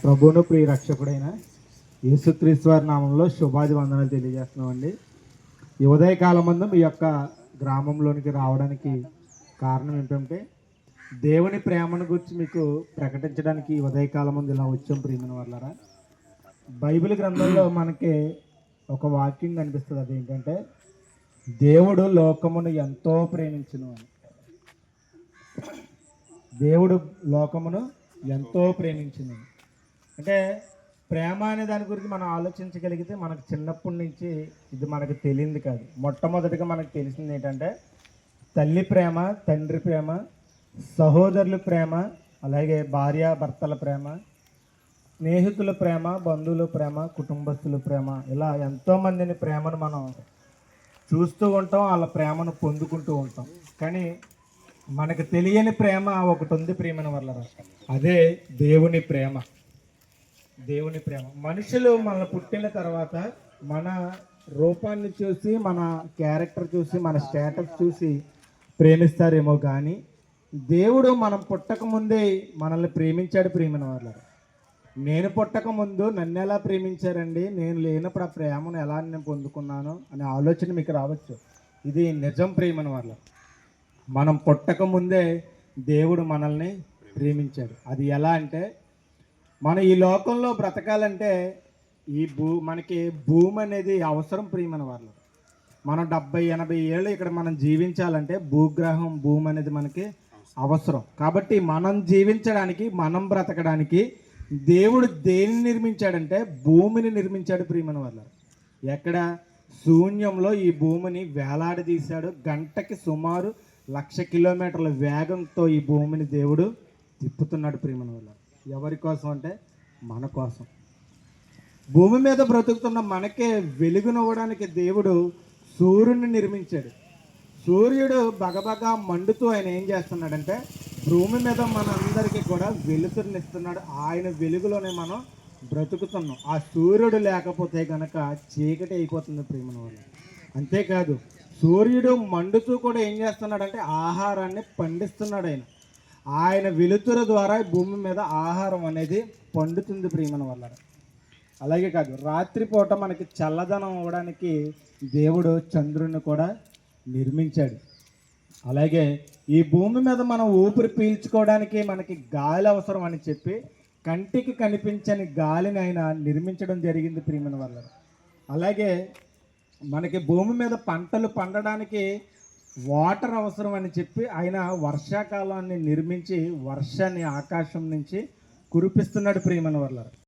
ప్రభువును ప్రియ రక్షకుడైన యేసుక్రీస్తు వారి నామంలో శుభాది వందనాలు తెలియజేస్తున్నామండి. ఈ ఉదయకాలం ముందు మీ యొక్క గ్రామంలోనికి రావడానికి కారణం ఏంటంటే దేవుని ప్రేమను గురించి మీకు ప్రకటించడానికి ఈ ఉదయకాలం ముందు ఇలా వచ్చాం. ప్రియమైన వాళ్ళారా, బైబిల్ గ్రంథంలో మనకి ఒక వాక్యం కనిపిస్తుంది. అదేంటంటే దేవుడు లోకమును ఎంతో ప్రేమించును అని. దేవుడు లోకమును ఎంతో ప్రేమించును అంటే ప్రేమ అనే దాని గురించి మనం ఆలోచించగలిగితే మనకు చిన్నప్పటి నుంచి ఇది మనకు తెలియంది కాదు. మొట్టమొదటిగా మనకు తెలిసింది ఏంటంటే తల్లి ప్రేమ, తండ్రి ప్రేమ, సహోదరుల ప్రేమ, అలాగే భార్య భర్తల ప్రేమ, స్నేహితుల ప్రేమ, బంధువుల ప్రేమ, కుటుంబస్తుల ప్రేమ, ఇలా ఎంతోమందిని ప్రేమను మనం చూస్తూ ఉంటాం, వాళ్ళ ప్రేమను పొందుకుంటూ ఉంటాం. కానీ మనకు తెలియని ప్రేమ ఒకటి ఉంది ప్రియమైన వాళ్ళ, అదే దేవుని ప్రేమ. దేవుని ప్రేమ. మనుషులు మన పుట్టిన తర్వాత మన రూపాన్ని చూసి, మన క్యారెక్టర్ చూసి, మన స్టేటస్ చూసి ప్రేమిస్తారేమో కానీ దేవుడు మనం పుట్టక ముందే మనల్ని ప్రేమించాడు. ప్రేమైన వాళ్ళ, నేను పుట్టక ముందు నన్ను ఎలా ప్రేమించారండి, నేను లేనప్పుడు ఆ ప్రేమను ఎలా నేను పొందుకున్నాను అనే ఆలోచన మీకు రావచ్చు. ఇది నిజం ప్రేమైన వాళ్ళ. మనం పుట్టక ముందే దేవుడు మనల్ని ప్రేమించాడు. అది ఎలా అంటే, మనం ఈ లోకంలో బ్రతకాలంటే మనకి భూమి అనేది అవసరం ప్రియమైన వాళ్ళు. మనం 70-80 ఏళ్ళు ఇక్కడ మనం జీవించాలంటే భూగ్రహం, భూమి అనేది మనకి అవసరం. కాబట్టి మనం జీవించడానికి, మనం బ్రతకడానికి దేవుడు దేనిని నిర్మించాడంటే భూమిని నిర్మించాడు ప్రియమైన వాళ్ళ. ఎక్కడ? శూన్యంలో ఈ భూమిని వేలాడదీశాడు. గంటకి సుమారు 1,00,000 కిలోమీటర్ల వేగంతో ఈ భూమిని దేవుడు తిప్పుతున్నాడు ప్రియమైన వాళ్ళ. ఎవరి కోసం అంటే మన కోసం. భూమి మీద బ్రతుకుతున్న మనకే వెలుగునివ్వడానికి దేవుడు సూర్యుని నిర్మించాడు. సూర్యుడు బగబగా మండుతూ ఆయన ఏం చేస్తున్నాడంటే భూమి మీద మనందరికీ కూడా వెలుతురునిస్తున్నాడు. ఆయన వెలుగులోనే మనం బ్రతుకుతున్నాం. ఆ సూర్యుడు లేకపోతే కనుక చీకటి అయిపోతుంది ప్రియమైన వాళ్ళు. అంతేకాదు, సూర్యుడు మండుతూ కూడా ఏం చేస్తున్నాడంటే ఆహారాన్ని పండిస్తున్నాడు. ఆయన వెలుతురు ద్వారా భూమి మీద ఆహారం అనేది పండుతుంది ప్రియమైన వాళ్ళ. అలాగే కాదు, రాత్రిపూట మనకి చల్లదనం అవ్వడానికి దేవుడు చంద్రుని కూడా నిర్మించాడు. అలాగే ఈ భూమి మీద మనం ఊపిరి పీల్చుకోవడానికి మనకి గాలి అవసరం అని చెప్పి కంటికి కనిపించని గాలిని ఆయన నిర్మించడం జరిగింది ప్రియమైన వాళ్ళ. అలాగే మనకి భూమి మీద పంటలు పండడానికి వాటర్ అవసరం అని చెప్పి ఆయన వర్షాకాలాన్ని నిర్మించి వర్షాన్ని ఆకాశం నుంచి కురిపిస్తున్నాడు ప్రియమైన వాళ్ళ.